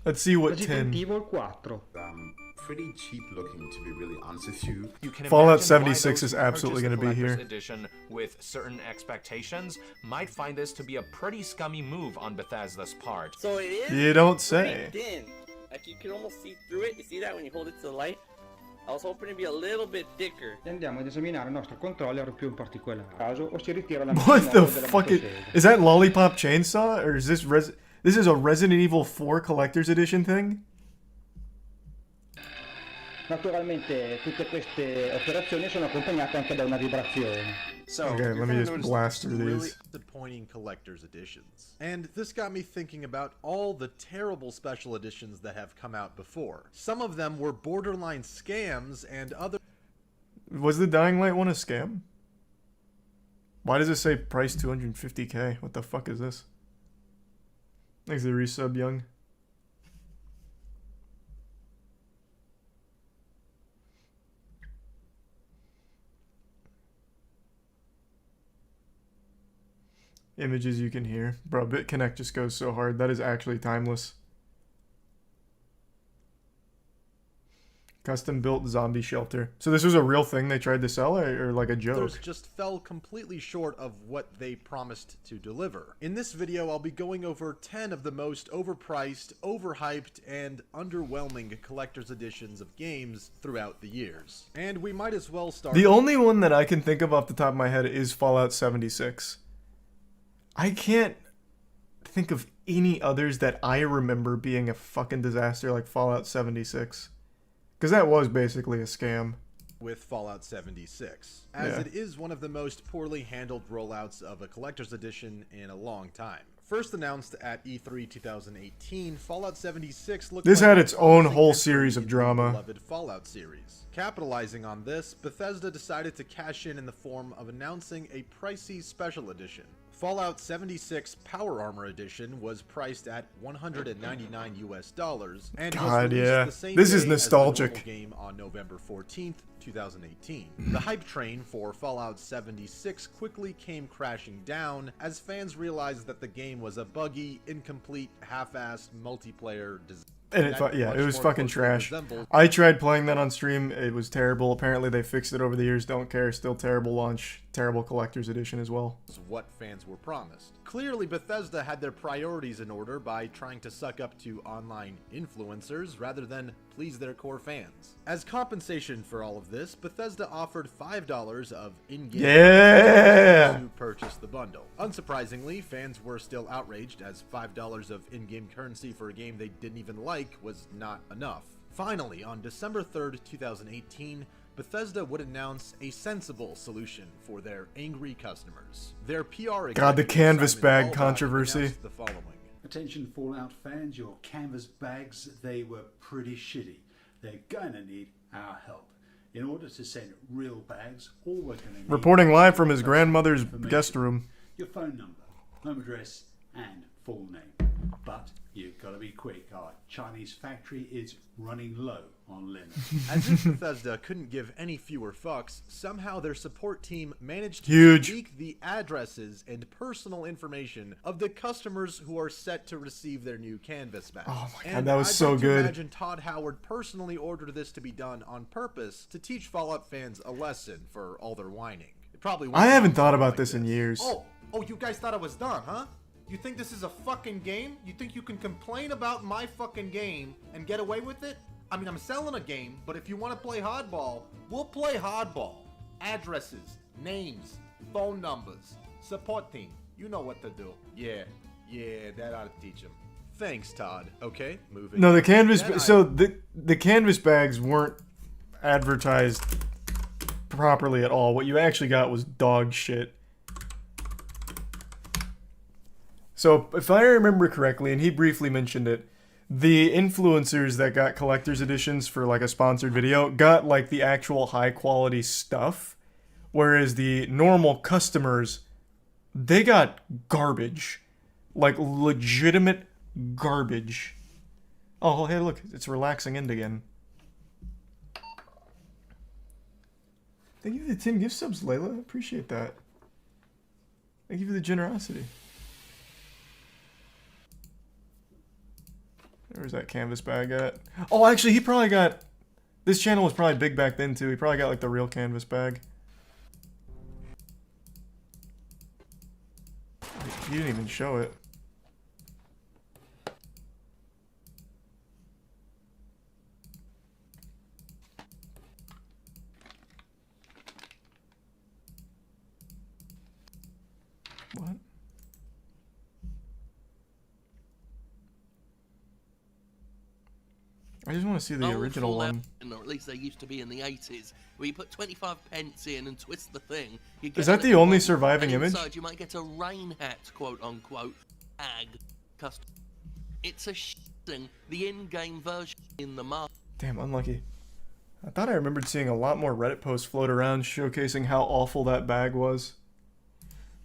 Let's see what Resident 10. Evil 4. Pretty cheap looking, to be really honest with you. You can Fallout imagine why 76 those is who absolutely purchase gonna the be here. collector's edition with certain expectations might find this to be a pretty scummy move on Bethesda's part. So it is? You don't pretty say. thin. Like you can almost see through it. You see that when you hold it to the light? I was hoping to be a little bit thicker. E andiamo ad esaminare il nostro controller più in particolare. Caso o si ritira la What the memoria della fuck motosega. is that Lollipop Chainsaw? Or is this this is a Resident Evil 4 Collector's Edition thing? Naturalmente tutte queste operazioni sono accompagnate anche da una vibrazione. So, Okay, you're let me gonna just notice blast some through really these. disappointing collector's editions. And this got me thinking about all the terrible special editions that have come out before. Some of them were borderline scams, and others Was the Dying Light one a scam? Why does it say price 250k? What the fuck is this? Thanks for the resub, Young. Images you can hear. Bro, BitConnect just goes so hard. That is actually timeless. Custom built zombie shelter. So this was a real thing they tried to sell, or like a joke? just fell completely short of what they promised to deliver. In this video, I'll be going over 10 of the most overpriced, overhyped, and underwhelming collector's editions of games throughout the years. And we might as well start... The only one that I can think of off the top of my head is Fallout 76. I can't think of any others that I remember being a fucking disaster like Fallout 76. Because that was basically a scam. With Fallout 76, as Yeah. it is one of the most poorly handled rollouts of a collector's edition in a long time. First announced at E3 2018, Fallout 76 looked This like had a its own promising whole entry series of into the drama. beloved Fallout series. Capitalizing on this, Bethesda decided to cash in the form of announcing a pricey special edition. Fallout 76 Power Armor Edition was priced at $199 US and was God, released yeah. the same This is day as the nostalgic. normal game on November 14th, 2018. The hype train for Fallout 76 quickly came crashing down as fans realized that the game was a buggy, incomplete, half-assed multiplayer design. And it was fucking trash. I tried playing that on stream. It was terrible. Apparently they fixed it over the years. Don't care. Still terrible launch. Terrible collector's edition as well. What fans were promised. Clearly, Bethesda had their priorities in order by trying to suck up to online influencers rather than please their core fans. As compensation for all of this, Bethesda offered $5 of in-game Yeah! to purchase the bundle. Unsurprisingly, fans were still outraged as $5 of in-game currency for a game they didn't even like was not enough. Finally, on December 3rd, 2018, Bethesda would announce a sensible solution for their angry customers. Their PR God, the executive, canvas Simon bag Albright, controversy. announced the following. Attention Fallout fans, your canvas bags, they were pretty shitty. They're gonna need our help. In order to send real bags, all we're gonna need... Reporting live from his is grandmother's information, guest room. Your phone number, home address, and full name. But you've got to be quick. Our Chinese factory is running low on linen. As if Bethesda couldn't give any fewer fucks, somehow their support team managed to Huge. leak the addresses and personal information of the customers who are set to receive their new canvas bags. Oh my God, And that was I'd so like to good. imagine Todd Howard personally ordered this to be done on purpose to teach Fallout fans a lesson for all their whining. It probably went I haven't down thought something about like this in years. Oh, you guys thought I was done, huh? You think this is a fucking game? You think you can complain about my fucking game and get away with it? I mean, I'm selling a game, but if you want to play hardball, we'll play hardball. Addresses, names, phone numbers, support team. You know what to do. Yeah, that ought to teach them. Thanks, Todd. Okay, moving. No, the canvas... Then So the canvas bags weren't advertised properly at all. What you actually got was dog shit. So, if I remember correctly, and he briefly mentioned it, the influencers that got collector's editions for like a sponsored video got like the actual high quality stuff, whereas the normal customers, they got garbage. Like legitimate garbage. Oh, hey, look, it's relaxing end again. Thank you for the 10 gift subs, Layla. I appreciate that. Thank you for the generosity. Where's that canvas bag at? Oh, actually, he probably got... This channel was probably big back then, too. He probably got, like, the real canvas bag. He didn't even show it. What? I just want to see the original one. Or at least they used to be in the 80s, where you put 25 pence in and twist the thing. You Is that the only surviving image? Inside you might get a rain hat, quote unquote, bag custom. It's a thing, the in-game version in the market. Damn, unlucky. I thought I remembered seeing a lot more Reddit posts float around showcasing how awful that bag was.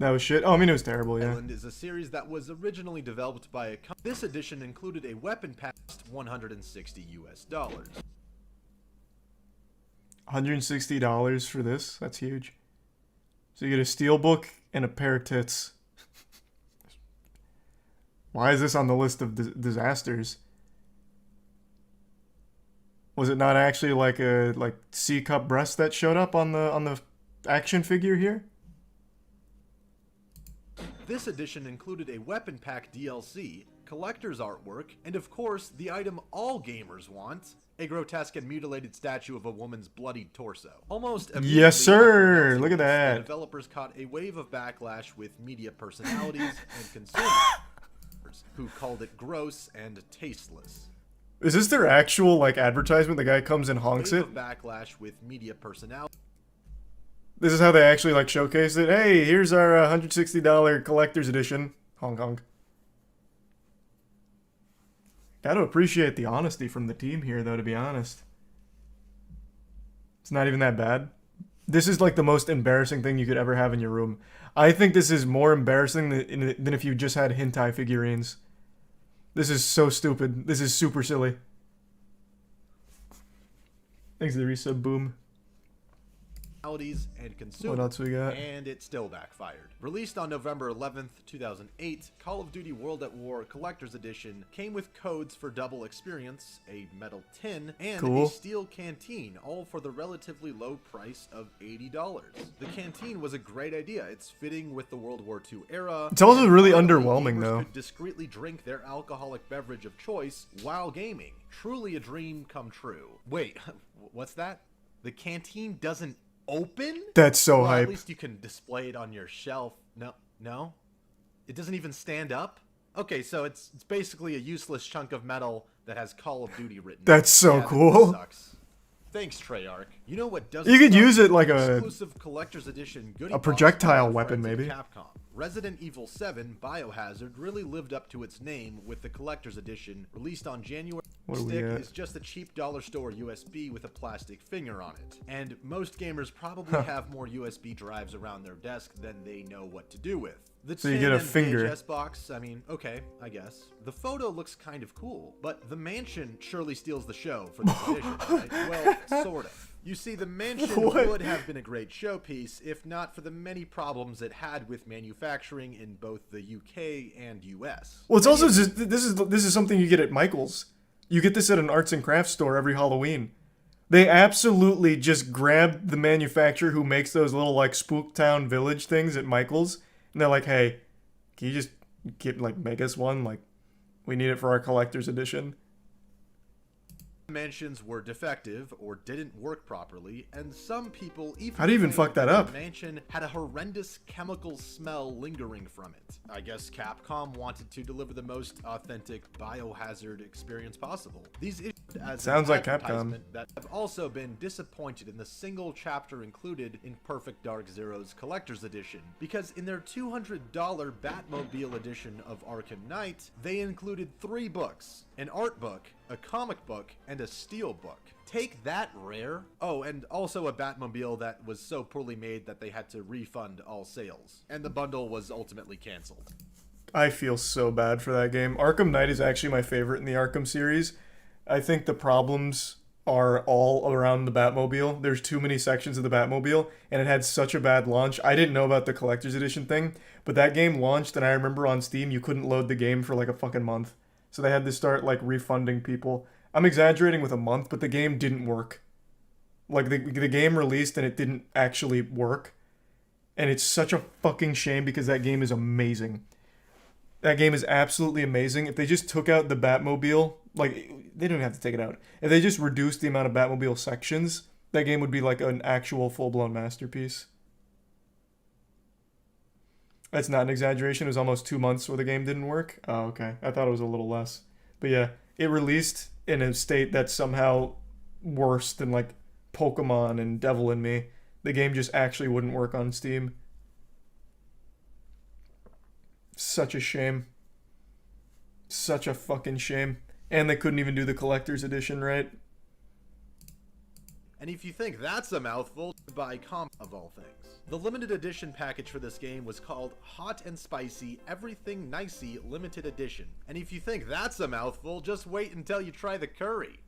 That was shit. Oh, I mean, it was terrible, yeah. Island is a series that was originally developed by a company. This edition included a weapon pack $160 US. $160 for this? That's huge. So you get a steelbook and a pair of tits. Why is this on the list of disasters? Was it not actually like a C cup breast that showed up on the action figure here? This edition included a weapon pack DLC, collector's artwork, and of course, the item all gamers want, a grotesque and mutilated statue of a woman's bloodied torso. Almost immediately Yes, sir! after Look at this, that. The developers caught a wave of backlash with media personalities and consumers who called it gross and tasteless. Is this their actual, like, advertisement? The guy comes and honks Wave it? of backlash with media personalities. This is how they actually, like, showcase it? Hey, here's our $160 collector's edition. Honk honk. Gotta appreciate the honesty from the team here, though, to be honest. It's not even that bad. This is, like, the most embarrassing thing you could ever have in your room. I think this is more embarrassing than if you just had hentai figurines. This is so stupid. This is super silly. Thanks to the resub, boom. And consumed, What else we got? and it still backfired. Released on November 11th, 2008, Call of Duty World at War Collector's Edition came with codes for double experience, a metal tin, and Cool. a steel canteen, all for the relatively low price of $80. The canteen was a great idea. It's fitting with the World War II era. It's also and really finally, underwhelming, gamers though. could discreetly drink their alcoholic beverage of choice while gaming. Truly a dream come true. Wait, what's that? The canteen doesn't open? That's so Well, hype. at least you can display it on your shelf. No? It doesn't even stand up? Okay, so it's basically a useless chunk of metal that has Call of Duty written. That's so That cool. sucks. Thanks, Treyarch. You know what doesn't You could suck? use it like a- exclusive collector's edition goodie a box projectile from our weapon, friends at maybe. Capcom. Resident Evil 7 Biohazard really lived up to its name with the collector's edition released on January. What do we Stick got? is just a cheap dollar store USB with a plastic finger on it. And most gamers probably have more USB drives around their desk than they know what to do with. The So you tin get a and finger. VHS box, I mean, okay, I guess. The photo looks kind of cool, but the mansion surely steals the show for this edition, right? Well, sort of. You see, the mansion What? would have been a great showpiece if not for the many problems it had with manufacturing in both the UK and US. Well, it's also just this is something you get at Michael's. You get this at an arts and crafts store every Halloween. They absolutely just grabbed the manufacturer who makes those little like Spooktown Village things at Michael's, and they're like, "Hey, can you just make us one? Like, we need it for our collector's edition." Mansions were defective or didn't work properly, and some people even How do you even claimed fuck that the up? mansion had a horrendous chemical smell lingering from it. I guess Capcom wanted to deliver the most authentic biohazard experience possible. These issued as Sounds an like Capcom. advertisement that have also been disappointed in the single chapter included in Perfect Dark Zero's collector's edition, because in their $200 Batmobile edition of Arkham Knight, they included 3 books: an art book, a comic book, and a steel book. Take that, Rare. Oh, and also a Batmobile that was so poorly made that they had to refund all sales. And the bundle was ultimately canceled. I feel so bad for that game. Arkham Knight is actually my favorite in the Arkham series. I think the problems are all around the Batmobile. There's too many sections of the Batmobile, and it had such a bad launch. I didn't know about the collector's edition thing, but that game launched, and I remember on Steam you couldn't load the game for like a fucking month. So they had to start like refunding people. I'm exaggerating with a month, but the game didn't work. Like the game released and it didn't actually work. And it's such a fucking shame because that game is amazing. That game is absolutely amazing. If they just took out the Batmobile, like, they don't have to take it out. If they just reduced the amount of Batmobile sections, that game would be like an actual full-blown masterpiece. That's not an exaggeration. It was almost 2 months where the game didn't work. Oh, okay. I thought it was a little less. But yeah, it released in a state that's somehow worse than like Pokemon and Devil in Me. The game just actually wouldn't work on Steam. Such a shame. Such a fucking shame. And they couldn't even do the collector's edition right. And if you think that's a mouthful, buy of all things. The limited edition package for this game was called Hot and Spicy Everything Nicey Limited Edition. And if you think that's a mouthful, just wait until you try the curry.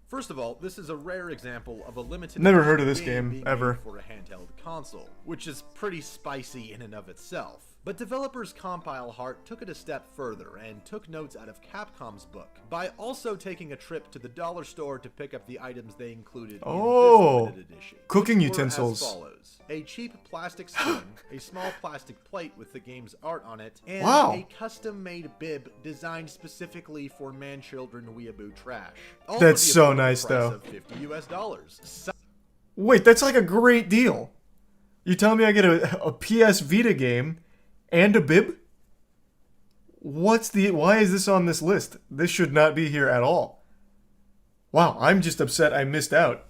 First of all, this is a rare example of a limited Never heard of this game game, being ever. made for a handheld console, which is pretty spicy in and of itself. But developers Compile Heart took it a step further and took notes out of Capcom's book by also taking a trip to the dollar store to pick up the items they included in this limited edition. Cooking which were utensils. as follows: a cheap plastic spoon, a small plastic plate with the game's art on it, and Wow. a custom-made bib designed specifically for man-children weeaboo trash. All That's for the so affordable nice, price though. of $50 US. Wait, that's like a great deal. You telling me I get a PS Vita game and a bib? Why is this on this list? This should not be here at all. Wow, I'm just upset I missed out.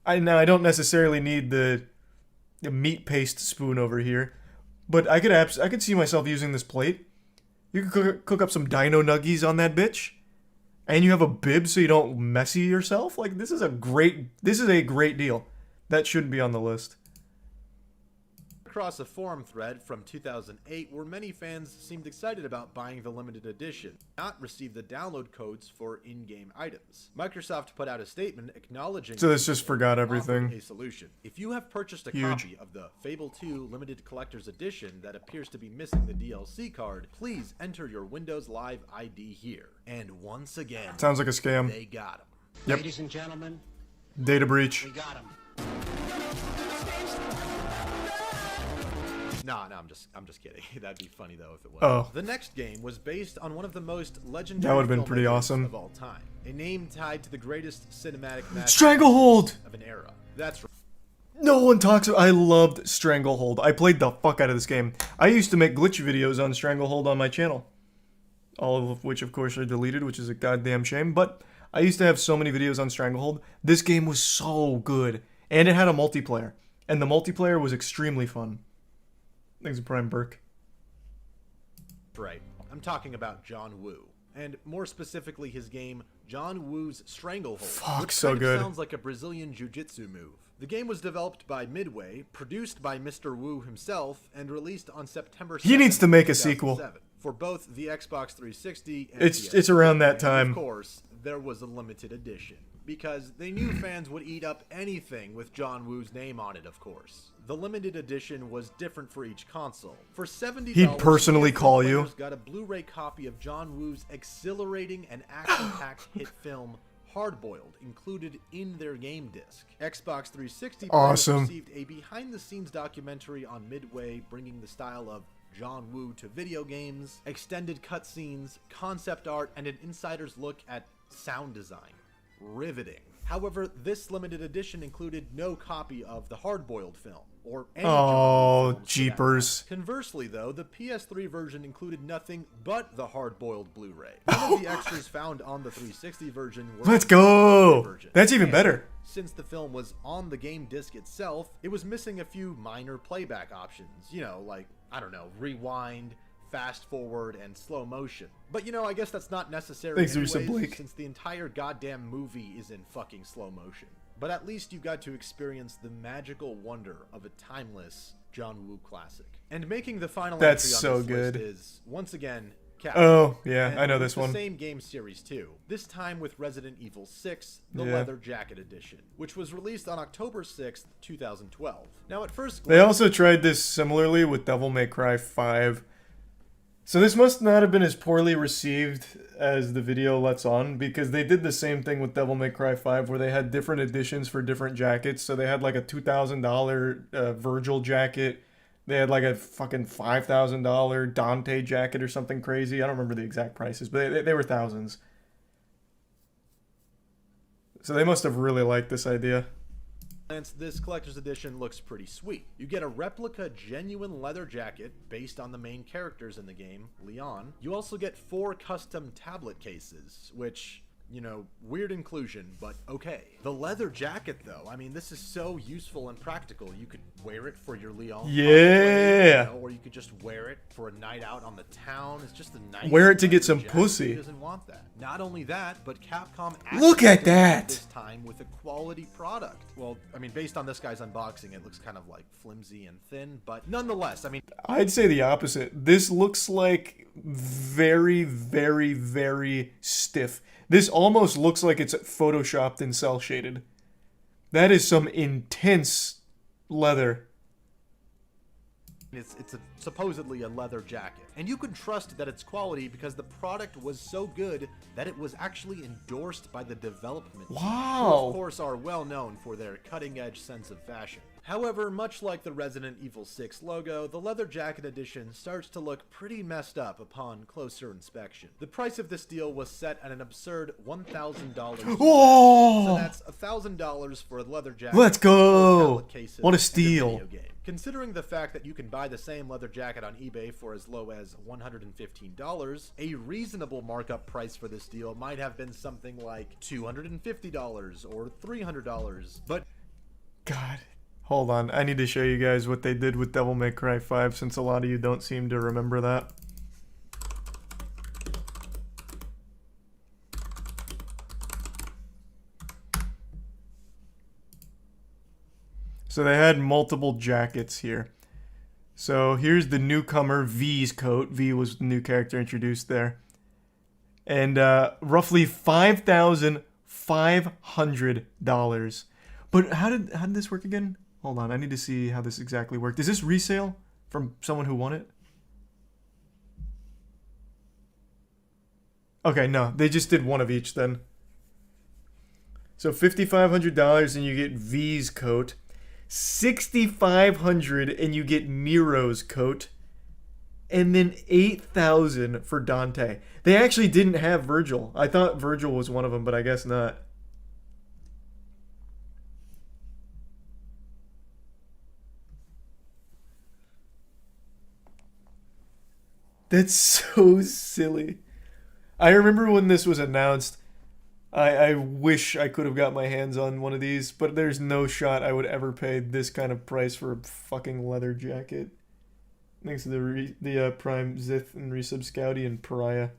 I don't necessarily need the meat paste spoon over here, but I could see myself using this plate. You could cook up some dino nuggies on that bitch, and you have a bib so you don't messy yourself. Like, this is a great deal. That shouldn't be on the list. Across a forum thread from 2008 where many fans seemed excited about buying the limited edition, not receive the download codes for in-game items. Microsoft put out a statement acknowledging So this just forgot offered everything. a solution. If you have purchased a Huge. copy of the Fable 2 limited collector's edition that appears to be missing the DLC card, please enter your Windows Live ID here. And once again, Sounds like a scam. they got him. Yep. Ladies and gentlemen, Data breach. we got him. Nah, I'm just kidding. That'd be funny though if it was. Oh. The next game was based on one of the most That legendary would've been pretty filmmakers awesome. of all time. A name tied to the greatest cinematic masterpiece Stranglehold! of an era. That's right. No one talks. I loved Stranglehold. I played the fuck out of this game. I used to make glitch videos on Stranglehold on my channel. All of which, of course, are deleted, which is a goddamn shame. But I used to have so many videos on Stranglehold. This game was so good. And it had a multiplayer. And the multiplayer was extremely fun. Thanks to Prime Burke. Right. I'm talking about John Woo. And more specifically his game, John Woo's Stranglehold. Fuck, which so kind of good. sounds like a Brazilian jiu-jitsu move. The game was developed by Midway, produced by Mr. Woo himself, and released on September 7th, He needs to make a sequel. 2007 for both the Xbox 360 and It's around that And time. of course, there was a limited edition. Because they knew fans would eat up anything with John Woo's name on it, of course. The limited edition was different for each console. For $70, He'd personally PS3 call you. players got a Blu-ray copy of John Woo's exhilarating and action-packed hit film Hardboiled included in their game disc. Xbox 360 players Awesome. received a behind-the-scenes documentary on Midway bringing the style of John Woo to video games, extended cutscenes, concept art, and an insider's look at sound design. Riveting. However, this limited edition included no copy of the Hardboiled film, or any John Woo Oh, films for that jeepers. matter. Conversely, though, the PS3 version included nothing but the Hardboiled Blu-ray. None of the extras found on the 360 version were Let's on the go! version. That's even And better. Since the film was on the game disc itself, it was missing a few minor playback options. You know, like, I don't know, rewind, fast forward, and slow motion. But you know, I guess that's not necessary Thanks, Lisa anyways, Blake. since the entire goddamn movie is in fucking slow motion. But at least you got to experience the magical wonder of a timeless John Woo classic. And making the final That's entry so on this good. list is, once again, Capcom. Oh, yeah, And I know with this one. The same game series too. This time with Resident Evil 6, the Yeah. Leather Jacket Edition, which was released on October 6th, 2012. Now at first They also tried this similarly with Devil May Cry 5. So this must not have been as poorly received as the video lets on, because they did the same thing with Devil May Cry 5 where they had different editions for different jackets. So they had like a $2,000 Virgil jacket. They had like a fucking $5,000 Dante jacket or something crazy. I don't remember the exact prices, but they were thousands. So they must have really liked this idea. This collector's edition looks pretty sweet. You get a replica genuine leather jacket based on the main characters in the game, Leon. You also get 4 custom tablet cases, which, you know, weird inclusion, but okay. The leather jacket, though, I mean, this is so useful and practical. You could wear it for your Leon cosplay, you know, or you could just wear it for a night out on the town. It's just a nice wear it to get leather some jacket. pussy. Who doesn't want that? Not only that, but Capcom Look at actually that! this time with a quality product. Well, I mean, based on this guy's unboxing, it looks kind of like flimsy and thin, but nonetheless, I mean, I'd say the opposite. This looks like very, very, very stiff. This almost looks like it's photoshopped and cel shaded. That is some intense leather. it's supposedly a leather jacket. And you can trust that it's quality because the product was so good that it was actually endorsed by the development team, who Wow. of course are well known for their cutting-edge sense of fashion. However, much like the Resident Evil 6 logo, the leather jacket edition starts to look pretty messed up upon closer inspection. The price of this deal was set at an absurd $1,000. So Oh, that's $1,000 for a leather jacket. let's four go. tablet cases, What a and steal. video game. Considering the fact that you can buy the same leather jacket on eBay for as low as $115, a reasonable markup price for this deal might have been something like $250 or $300. But God. Hold on. I need to show you guys what they did with Devil May Cry 5 since a lot of you don't seem to remember that. So they had multiple jackets here. So here's the newcomer V's coat. V was the new character introduced there. And roughly $5,500. But how did this work again? Hold on, I need to see how this exactly worked. Is this resale from someone who won it? Okay, no, they just did one of each then. So $5,500 and you get V's coat. $6,500 and you get Nero's coat. And then $8,000 for Dante. They actually didn't have Virgil. I thought Virgil was one of them, but I guess not. That's so silly. I remember when this was announced, I wish I could have got my hands on one of these, but there's no shot I would ever pay this kind of price for a fucking leather jacket. Thanks to the Prime Zith and Resub Scouty and Pariah.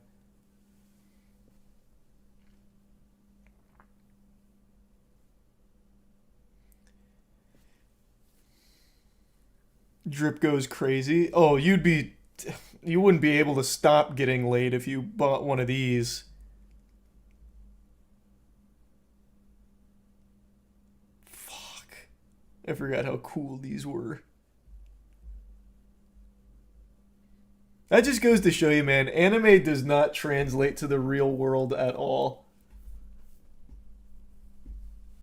Drip goes crazy. Oh, you wouldn't be able to stop getting laid if you bought one of these. Fuck. I forgot how cool these were. That just goes to show you, man, anime does not translate to the real world at all.